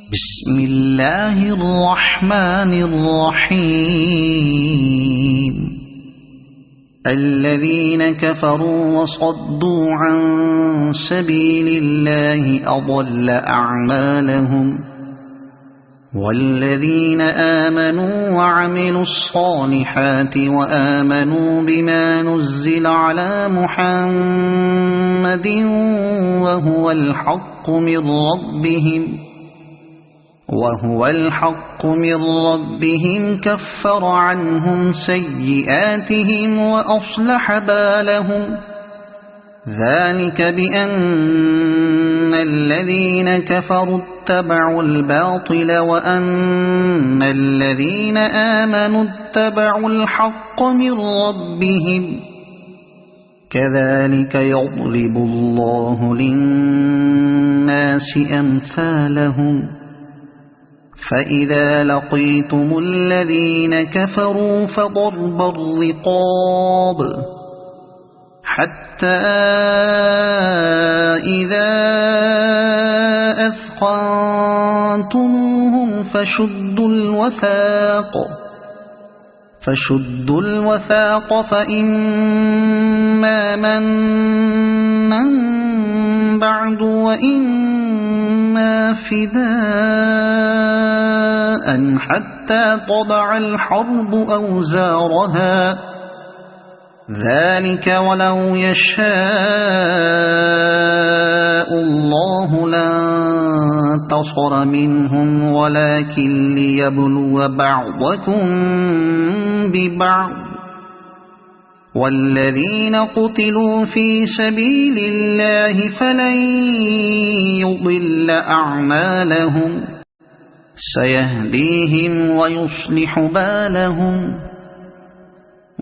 بسم الله الرحمن الرحيم الذين كفروا وصدوا عن سبيل الله أضل أعمالهم والذين آمنوا وعملوا الصالحات وآمنوا بما نزل على محمد وهو الحق من ربهم كفر عنهم سيئاتهم وأصلح بالهم ذلك بأن الذين كفروا اتبعوا الباطل وأن الذين آمنوا اتبعوا الحق من ربهم كذلك يضرب الله للناس أمثالهم فإذا لقيتم الذين كفروا فضرب الرقاب حتى إذا أثخنتموهم فشدوا الوثاق فإما منا بعد وإما فداء حتى تضع الحرب أوزارها ذلك ولو يشاء الله لانتصر منهم ولكن ليبلو بعضكم ببعض والذين قتلوا في سبيل الله فلن يضل أعمالهم سيهديهم ويصلح بالهم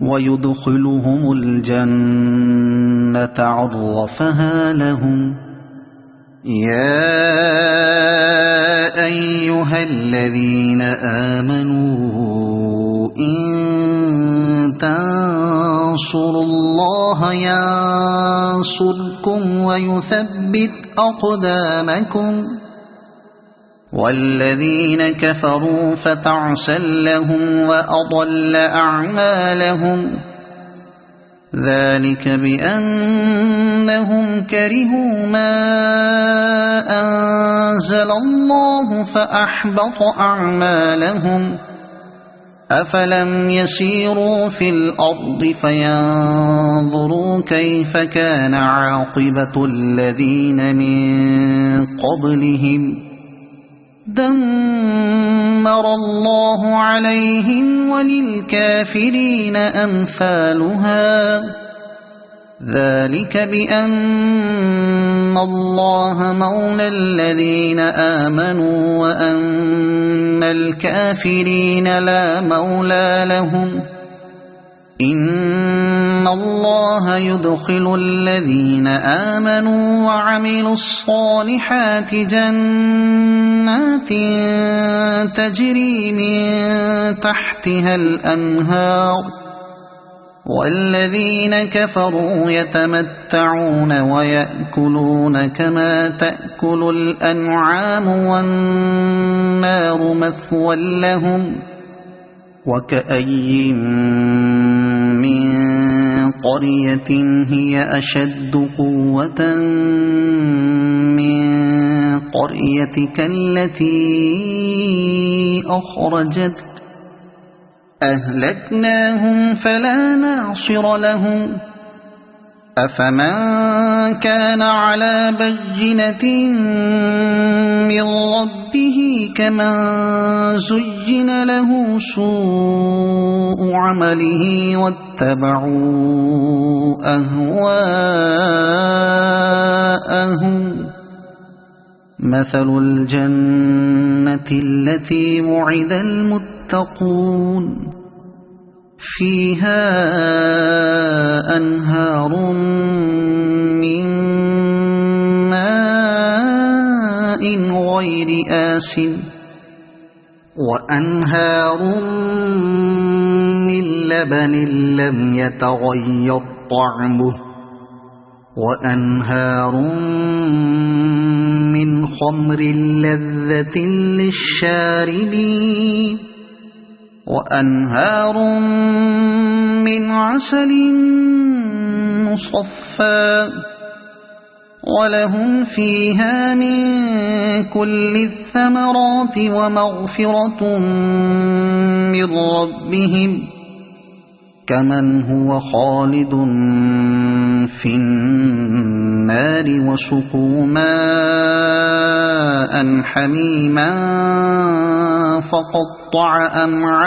ويدخلهم الجنة عرفها لهم يا أيها الذين آمنوا إن تنصروا الله ينصركم ويثبت أقدامكم والذين كفروا فتعسا لهم وأضل أعمالهم ذلك بأنهم كرهوا ما أنزل الله فأحبط أعمالهم أفلم يسيروا في الأرض فينظروا كيف كان عاقبة الذين من قبلهم دمر الله عليهم وللكافرين أمثالها ذلك بأن الله مولى الذين آمنوا وأن الكافرين لا مولى لهم إن الله يدخل الذين آمنوا وعملوا الصالحات جنات تجري من تحتها الأنهار والذين كفروا يتمتعون ويأكلون كما تأكل الأنعام والنار مثوى لهم وكأي من قرية هي أشد قوة من قريتك التي أخرجتك أهلكناهم فلا ناصر لهم أفمن كان على بينة من ربه كمن زين له سوء عمله واتبعوا أهواءهم مثل الجنة التي وعد المتقون فيها أنهار من ماء غير آسن وأنهار من لبن لم يتغير طعمه وأنهار من من خمر لذة للشاربين وأنهار من عسل مصفى ولهم فيها من كل الثمرات ومغفرة من ربهم كمن هو خالد في النار وسقوا ماء حميما فقطع أمعاءهم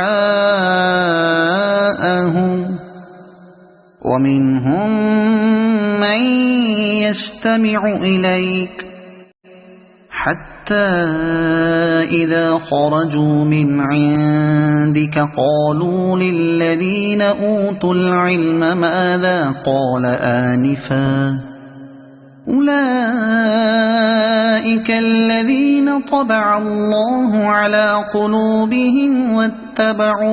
ومنهم من يستمع إليك حتى إذا خرجوا من عندك قالوا للذين أوتوا العلم ماذا قال آنفا أولئك الذين طبع الله على قلوبهم واتبعوا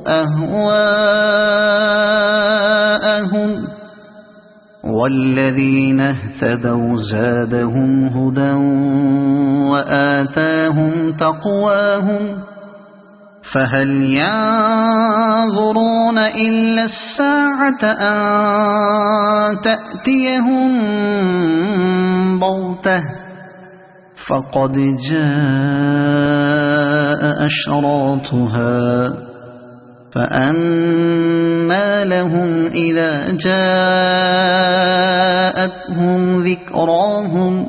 أهواءهم والذين اهتدوا زادهم هدى وآتاهم تقواهم فهل ينظرون إلا الساعة أن تأتيهم بغتة فقد جاء أشراطها فأنى لهم إذا جاءتهم ذكراهم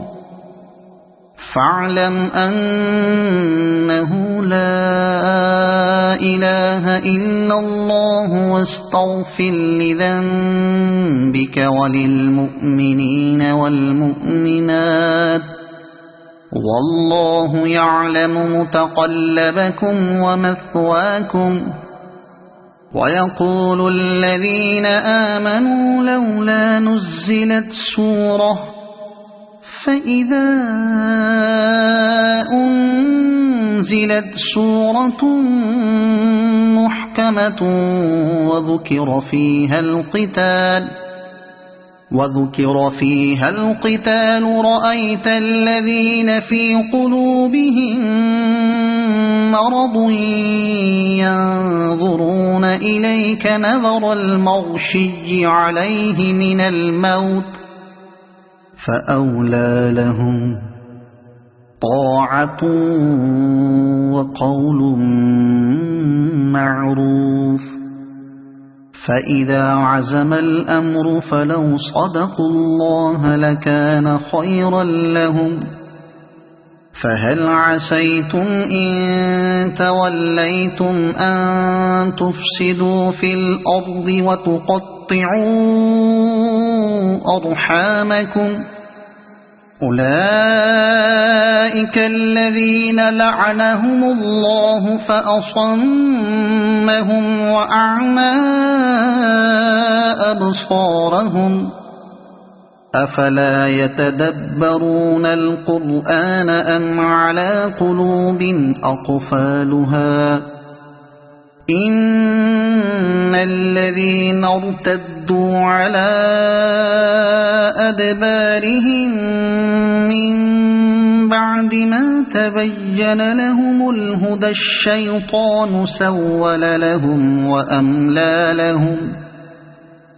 فاعلم أنه لا إله إلا الله واستغفر لذنبك وللمؤمنين والمؤمنات والله يعلم متقلبكم ومثواكم ويقول الذين آمنوا لولا نزلت سورة فإذا أنزلت سورة محكمة وذكر فيها القتال رأيت الذين في قلوبهم مرض ينظرون إليك نظر المغشي عليه من الموت فأولى لهم طاعة وقول معروف فإذا عزم الأمر فلو صدقوا الله لكان خيرا لهم فهل عسيتم إن توليتم أن تفسدوا في الأرض وتقطعوا أرحامكم أولئك الذين لعنهم الله فأصمهم وأعمى أبصارهم أفلا يتدبرون القرآن أم على قلوب أقفالها إن الذين ارتدوا على أدبارهم من بعد ما تبين لهم الهدى الشيطان سول لهم وأملى لهم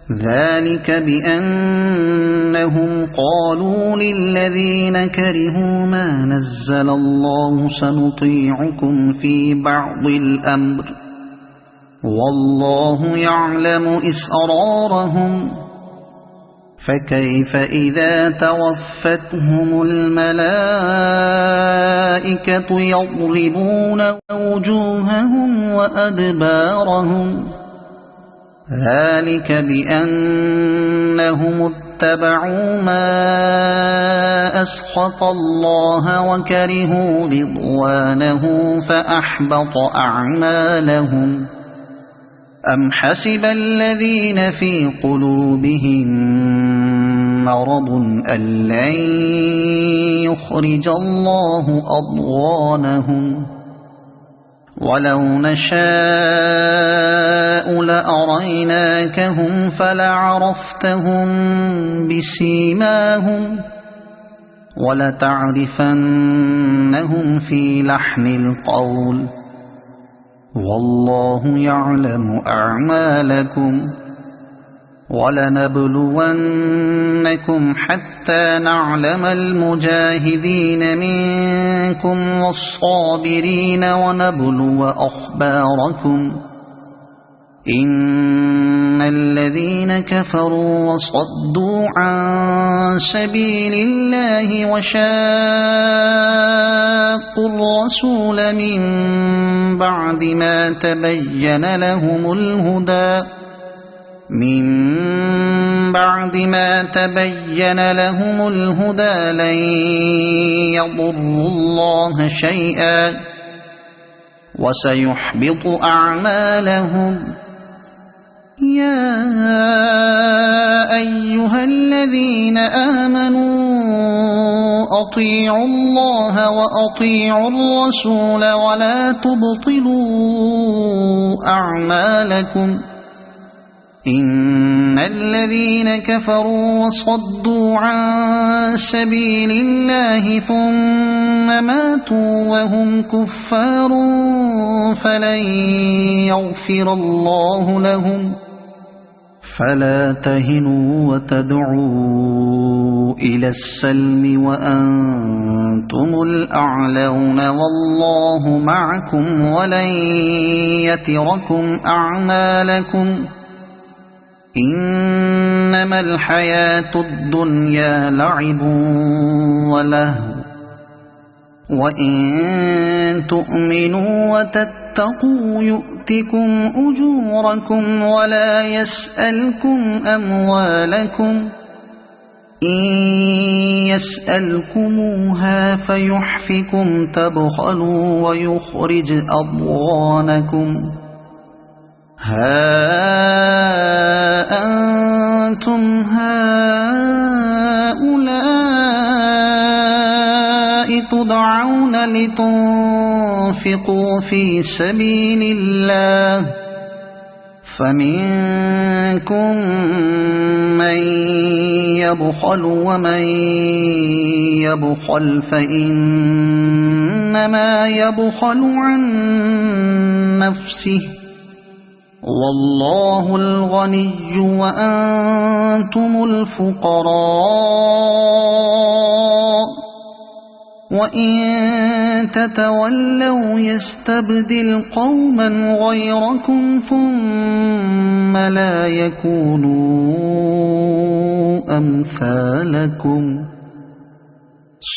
ذلك بأنهم قالوا للذين كرهوا ما نزل الله سنطيعكم في بعض الأمر والله يعلم إسرارهم فكيف إذا توفتهم الملائكة يضربون وجوههم وأدبارهم ذلك بأنهم اتبعوا ما أسخط الله وكرهوا رضوانه فأحبط أعمالهم أم حسب الذين في قلوبهم مرض أن لن يخرج الله أضغانهم ولو نشاء لأريناكهم فلعرفتهم بسيماهم ولتعرفنهم في لحن القول والله يعلم أعمالكم ولنبلونكم حتى نعلم المجاهدين منكم والصابرين ونبلو أخباركم إن الذين كفروا وصدوا عن سبيل الله وشاقوا الرسول من بعد ما تبين لهم الهدى لن يضروا الله شيئا وسيحبط أعمالهم يا أيها الذين آمنوا أطيعوا الله وأطيعوا الرسول ولا تبطلوا أعمالكم إن الذين كفروا وصدوا عن سبيل الله ثم ماتوا وهم كفار فلن يغفر الله لهم فلا تهنوا وتدعوا إلى السلم وأنتم الأعلون والله معكم ولن يتركم أعمالكم إنما الحياة الدنيا لعب ولهو وإن تؤمنوا وتتقوا يؤتكم أجوركم ولا يسألكم أموالكم إن يسألكموها فيحفكم تبخلوا ويخرج أضغانكم ها أنتم هؤلاء تدعون لتنفقوا في سبيل الله فمنكم من يبخل ومن يبخل فإنما يبخل عن نفسه والله الغني وأنتم الفقراء وإن تتولوا يستبدل قوما غيركم ثم لا يكونوا أمثالكم